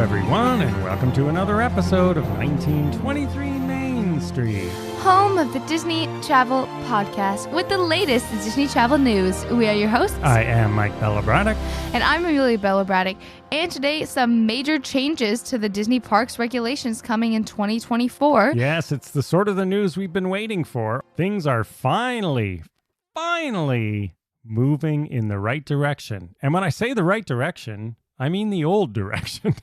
everyone, and welcome to another episode of 1923 Main Street. Home of the Disney Travel Podcast with the latest Disney travel news. We are your hosts. I am Mike Braddock. And I'm Amelia Braddock. And today, some major changes to the Disney Parks regulations coming in 2024. Yes, it's the sort of the news we've been waiting for. Things are finally moving in the right direction. And when I say the right direction, I mean the old direction.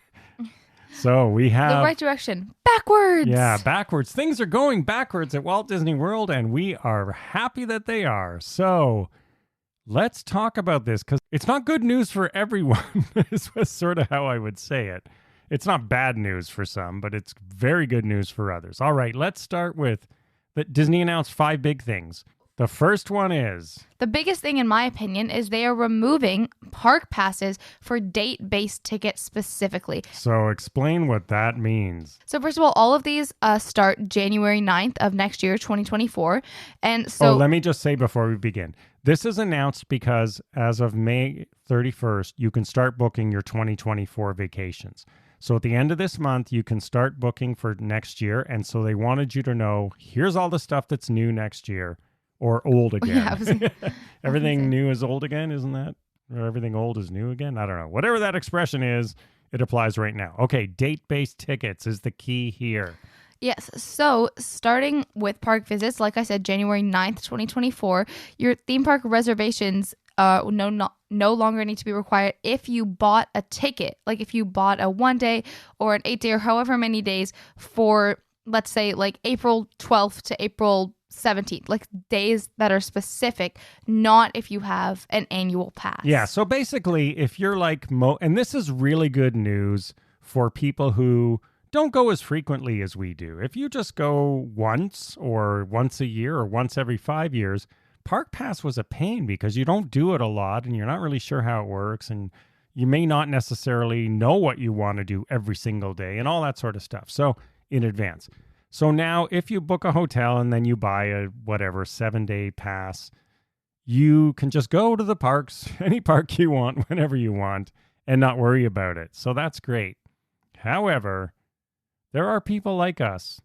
So we have... the right direction. Backwards! Yeah, backwards. Things are going backwards at Walt Disney World, and we are happy that they are. So let's talk about this, because it's not good news for everyone. This was sort of how I would say it. It's not bad news for some, but it's very good news for others. All right, let's start with that Disney announced 5 big things. The first one is... the biggest thing, in my opinion, is they are removing park passes for date-based tickets specifically. So explain what that means. So first of all of these start January 9th of next year, 2024. And so... oh, let me just say before we begin. This is announced because as of May 31st, you can start booking your 2024 vacations. So at the end of this month, you can start booking for next year. And so they wanted you to know, here's all the stuff that's new next year. Or old again. Yeah, everything new is old again, isn't that? Or everything old is new again? I don't know. Whatever that expression is, it applies right now. Okay, date-based tickets is the key here. Yes, so starting with park visits, like I said, January 9th, 2024, your theme park reservations no longer need to be required if you bought a ticket. Like if you bought a 1-day or an 8-day or however many days for, let's say, like April 12th to April 17th, like days that are specific, not if you have an annual pass. Yeah, so basically, if you're like and this is really good news for people who don't go as frequently as we do. If you just go once or once a year or once every 5 years, Park Pass was a pain because you don't do it a lot and you're not really sure how it works, and you may not necessarily know what you want to do every single day and all that sort of stuff. So in advance. So now if you book a hotel and then you buy a 7-day pass, you can just go to the parks, any park you want, whenever you want, and not worry about it. So that's great. However, there are people like us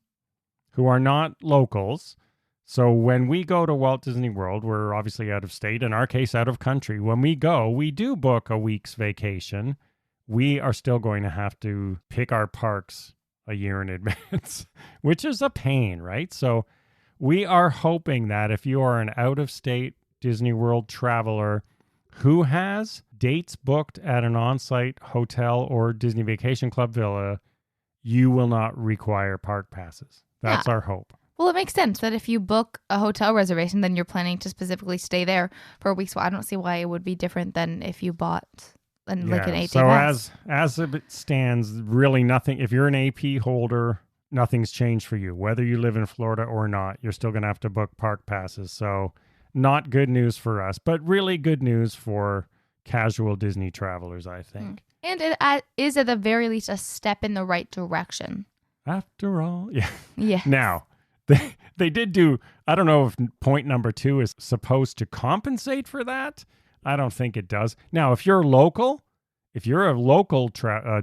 who are not locals. So when we go to Walt Disney World, we're obviously out of state, in our case out of country. When we go, we do book a week's vacation. We are still going to have to pick our parks a year in advance, which is a pain, right? So we are hoping that if you are an out-of-state Disney World traveler who has dates booked at an on-site hotel or Disney Vacation Club villa, you will not require park passes. That's our hope. Well, it makes sense that if you book a hotel reservation, then you're planning to specifically stay there for a week. So I don't see why it would be different than if you bought like an 8-day so pass. as it stands, really nothing. If you're an AP holder, nothing's changed for you. Whether you live in Florida or not, you're still going to have to book park passes. So not good news for us, but really good news for casual Disney travelers, I think. And it is at the very least a step in the right direction. After all, yeah. Yeah. Now, they did do, I don't know if point number 2 is supposed to compensate for that. I don't think it does. Now, if you're a local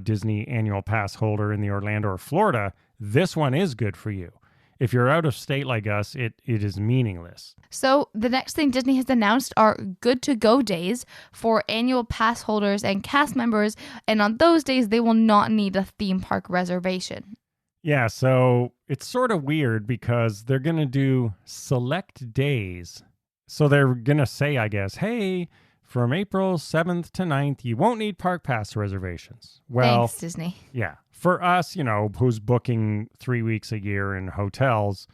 Disney annual pass holder in the Orlando or Florida, this one is good for you. If you're out of state like us, it is meaningless. So the next thing Disney has announced are good to go days for annual pass holders and cast members. And on those days, they will not need a theme park reservation. Yeah, so it's sort of weird because they're going to do select days. So they're going to say, I guess, hey, from April 7th to 9th, you won't need park pass reservations. Well, thanks, Disney. Yeah. For us, who's booking 3 weeks a year in hotels,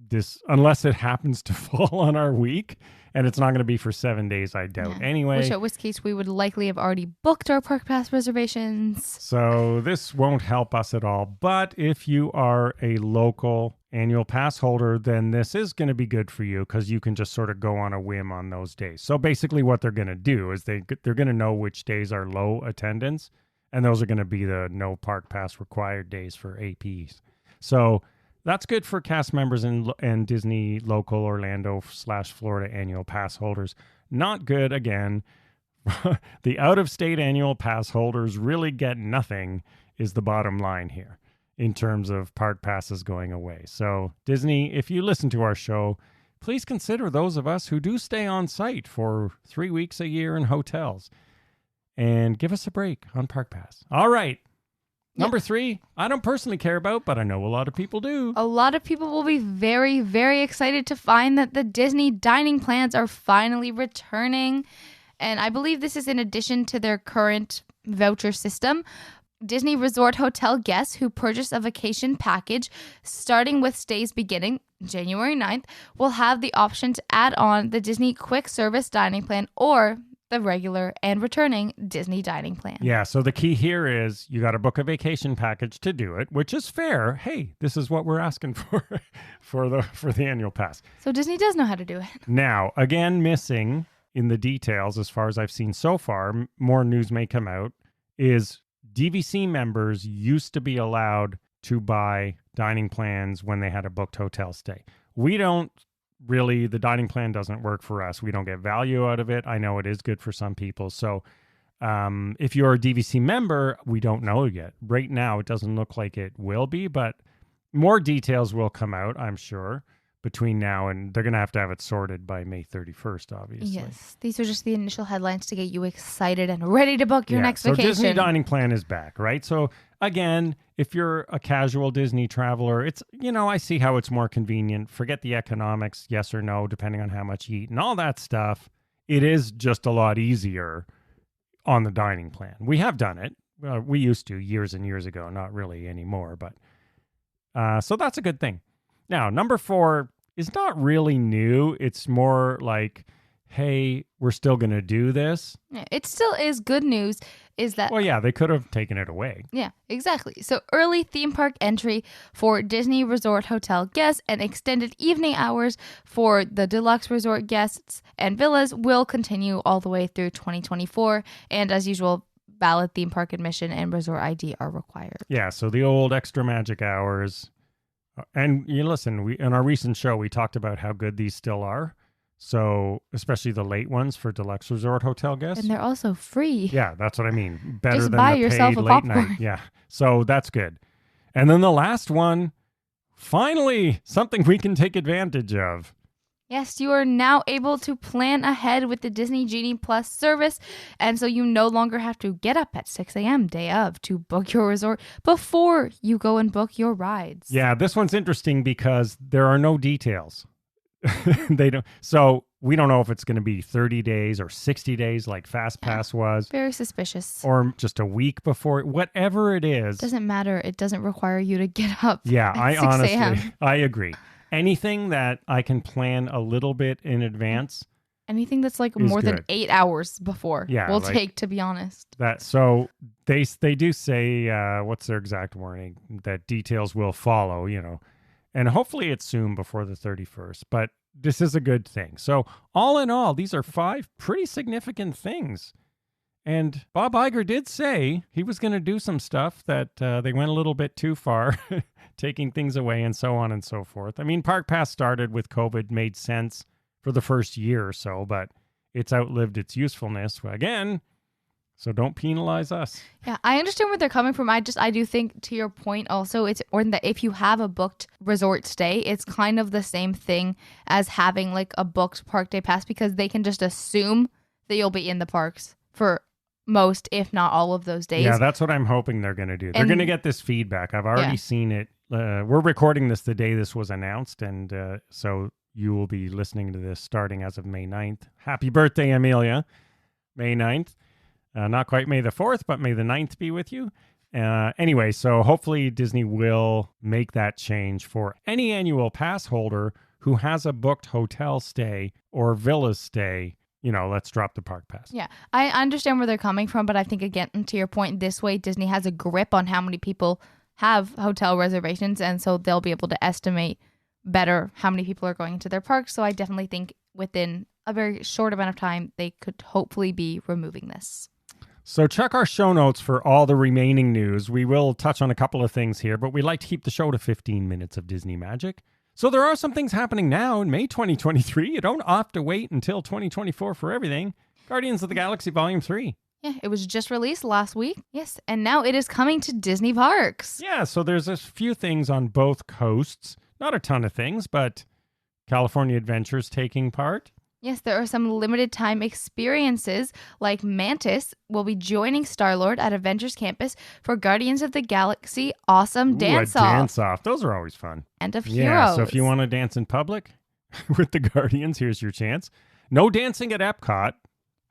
this, unless it happens to fall on our week, and it's not going to be for 7 days, I doubt. Yeah. Anyway. In which case we would likely have already booked our park pass reservations. So this won't help us at all. But if you are a local annual pass holder, then this is going to be good for you because you can just sort of go on a whim on those days. So basically what they're going to do is they're going to know which days are low attendance, and those are going to be the no park pass required days for APs. So that's good for cast members and Disney local Orlando/Florida annual pass holders. Not good, again, The out-of-state annual pass holders really get nothing is the bottom line here in terms of park passes going away. So Disney, if you listen to our show, please consider those of us who do stay on site for 3 weeks a year in hotels and give us a break on Park Pass. All right. Number 3, I don't personally care about, but I know a lot of people do. A lot of people will be very, very excited to find that the Disney dining plans are finally returning. And I believe this is in addition to their current voucher system. Disney Resort Hotel guests who purchase a vacation package starting with stays beginning January 9th will have the option to add on the Disney Quick Service Dining Plan or the regular and returning Disney Dining Plan. Yeah, so the key here is you got to book a vacation package to do it, which is fair. Hey, this is what we're asking for the annual pass. So Disney does know how to do it. Now, again, missing in the details as far as I've seen so far, more news may come out, is DVC members used to be allowed to buy dining plans when they had a booked hotel stay. We don't really, the dining plan doesn't work for us. We don't get value out of it. I know it is good for some people. So if you're a DVC member, we don't know yet. Right now, it doesn't look like it will be, but more details will come out, I'm sure, between now and they're going to have it sorted by May 31st, obviously. Yes. These are just the initial headlines to get you excited and ready to book your next vacation. So Disney Dining Plan is back, right? So again, if you're a casual Disney traveler, it's, I see how it's more convenient. Forget the economics, yes or no, depending on how much you eat and all that stuff. It is just a lot easier on the dining plan. We have done it. We used to years and years ago, not really anymore, but so that's a good thing. Now, number 4 is not really new. It's more like, hey, we're still going to do this. Yeah, it still is good news. Is that? Well, yeah, they could have taken it away. Yeah, exactly. So early theme park entry for Disney Resort Hotel guests and extended evening hours for the deluxe resort guests and villas will continue all the way through 2024. And as usual, valid theme park admission and resort ID are required. Yeah, so the old extra magic hours. And you listen, in our recent show, we talked about how good these still are. So especially the late ones for deluxe resort hotel guests. And they're also free. Yeah, that's what I mean. Better Just than buy the yourself paid a late popcorn. night. Yeah, so that's good. And then the last one, finally, something we can take advantage of. Yes, you are now able to plan ahead with the Disney Genie Plus service. And so you no longer have to get up at 6 a.m. day of to book your resort before you go and book your rides. Yeah, this one's interesting because there are no details. They don't. So we don't know if it's going to be 30 days or 60 days like Fast Pass was. Very suspicious. Or just a week before. Whatever it is. Doesn't matter. It doesn't require you to get up. Yeah, at 6 a.m. I agree. Anything that I can plan a little bit in advance. Anything that's like more than 8 hours before will take, to be honest. So they do say, what's their exact wording? That details will follow, and hopefully it's soon before the 31st. But this is a good thing. So all in all, these are 5 pretty significant things. And Bob Iger did say he was going to do some stuff that they went a little bit too far, taking things away and so on and so forth. I mean, Park Pass started with COVID, made sense for the first year or so, but it's outlived its usefulness again. So don't penalize us. Yeah, I understand where they're coming from. I do think, to your point also, it's important that if you have a booked resort stay, it's kind of the same thing as having like a booked park day pass, because they can just assume that you'll be in the parks for most, if not all of those days. Yeah, that's what I'm hoping they're going to do. They're going to get this feedback. I've already seen it. We're recording this the day this was announced, and so you will be listening to this starting as of May 9th. Happy birthday, Amelia. May 9th. Not quite May the 4th, but May the 9th be with you. Anyway, so hopefully Disney will make that change for any annual pass holder who has a booked hotel stay or villa stay. Let's drop the park pass. Yeah, I understand where they're coming from, but I think, again, to your point, this way Disney has a grip on how many people have hotel reservations, and so they'll be able to estimate better how many people are going into their parks. So I definitely think within a very short amount of time, they could hopefully be removing this. So check our show notes for all the remaining news. We will touch on a couple of things here, but we like to keep the show to 15 minutes of Disney magic. So there are some things happening now in May 2023. You don't have to wait until 2024 for everything. Guardians of the Galaxy Volume 3. Yeah, it was just released last week. Yes, and now it is coming to Disney parks. Yeah, so there's a few things on both coasts. Not a ton of things, but California Adventure's taking part. Yes, there are some limited time experiences, like Mantis will be joining Star-Lord at Avengers Campus for Guardians of the Galaxy Awesome Dance-Off. Dance-Off. Those are always fun. And of Yeah, Heroes. so if you want to dance in public with the Guardians, here's your chance. No dancing at Epcot,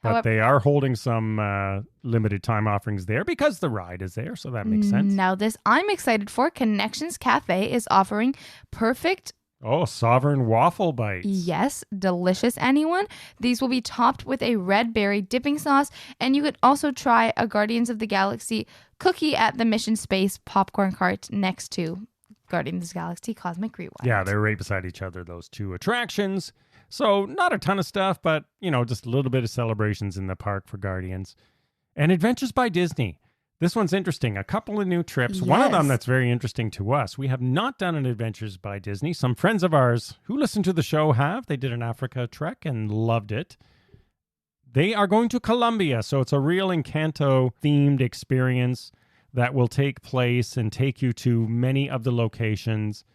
but However, they are holding some limited time offerings there because the ride is there, so that makes sense. Now this I'm excited for. Connections Cafe is offering perfect... Oh, Sovereign Waffle Bites. Yes, delicious, anyone. These will be topped with a red berry dipping sauce, and you could also try a Guardians of the Galaxy cookie at the Mission Space popcorn cart next to Guardians of the Galaxy Cosmic Rewind. Yeah, they're right beside each other, those two attractions. So not a ton of stuff, but, just a little bit of celebrations in the park for Guardians. And Adventures by Disney. This one's interesting. A couple of new trips. Yes. One of them that's very interesting to us. We have not done an Adventures by Disney. Some friends of ours who listen to the show have. They did an Africa trek and loved it. They are going to Colombia, so it's a real Encanto-themed experience that will take place and take you to many of the locations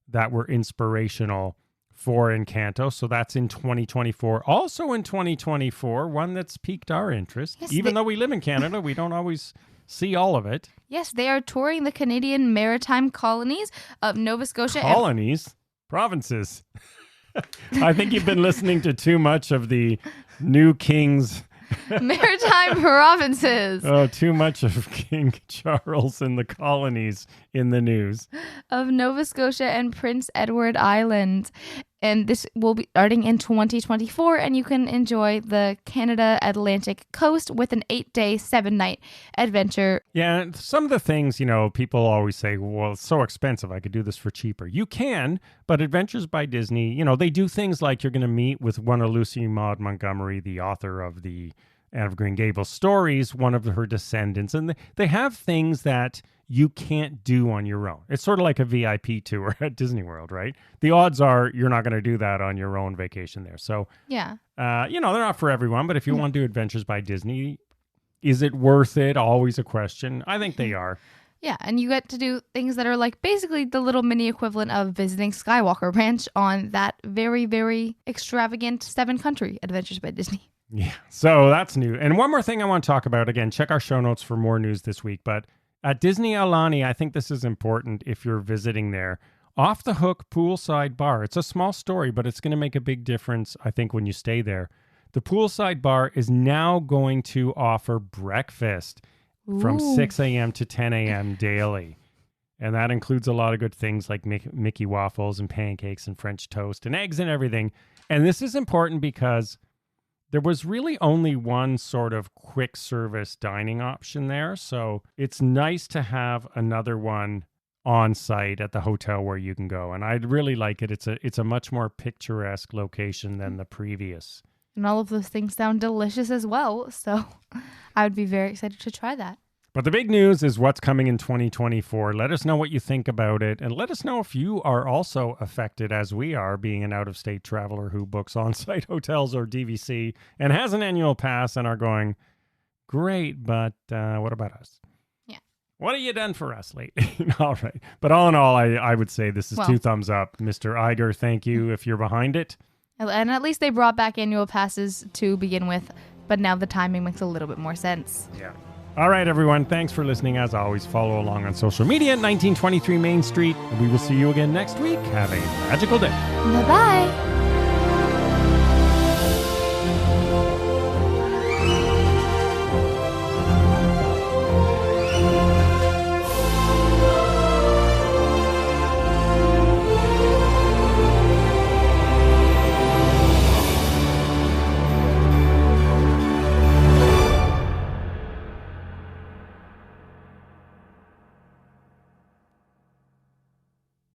that were inspirational for Encanto. So that's in 2024. Also in 2024, one that's piqued our interest. Yes, Even though we live in Canada, we don't always see all of it. Yes, they are touring the Canadian maritime colonies of Nova Scotia. Colonies? Provinces. I think you've been listening to too much of the New King's Maritime provinces. Oh, too much of King Charles and the colonies in the news. Of Nova Scotia and Prince Edward Island. And this will be starting in 2024, and you can enjoy the Canada Atlantic coast with an 8-day, 7-night adventure. Yeah, some of the things, people always say, well, it's so expensive. I could do this for cheaper. You can, but Adventures by Disney, they do things like you're going to meet with one of Lucy Maud Montgomery, the author of the Anne of Green Gables stories, one of her descendants. And they have things that you can't do on your own. It's sort of like a VIP tour at Disney World, right? The odds are you're not going to do that on your own vacation there. So, yeah, they're not for everyone, but if you want to do Adventures by Disney, is it worth it? Always a question. I think they are. Yeah, and you get to do things that are like basically the little mini equivalent of visiting Skywalker Ranch on that very, very extravagant 7-country Adventures by Disney. Yeah, so that's new. And one more thing I want to talk about, again, check our show notes for more news this week, but at Disney Aulani, I think this is important if you're visiting there. Off the Hook Poolside Bar. It's a small story, but it's going to make a big difference, I think, when you stay there. The Poolside Bar is now going to offer breakfast from 6 a.m. to 10 a.m. daily. And that includes a lot of good things like Mickey waffles and pancakes and French toast and eggs and everything. And this is important because there was really only one sort of quick service dining option there. So it's nice to have another one on site at the hotel where you can go. And I'd really like it. It's a much more picturesque location than the previous. And all of those things sound delicious as well. So I would be very excited to try that. But the big news is what's coming in 2024. Let us know what you think about it. And let us know if you are also affected as we are, being an out-of-state traveler who books on-site hotels or DVC and has an annual pass and are going, great, but what about us? Yeah. What have you done for us lately? All right. But all in all, I would say this is 2 thumbs up. Mr. Iger, thank you if you're behind it. And at least they brought back annual passes to begin with, but now the timing makes a little bit more sense. Yeah. All right, everyone. Thanks for listening. As always, follow along on social media at 1923 Main Street. And we will see you again next week. Have a magical day. Bye-bye.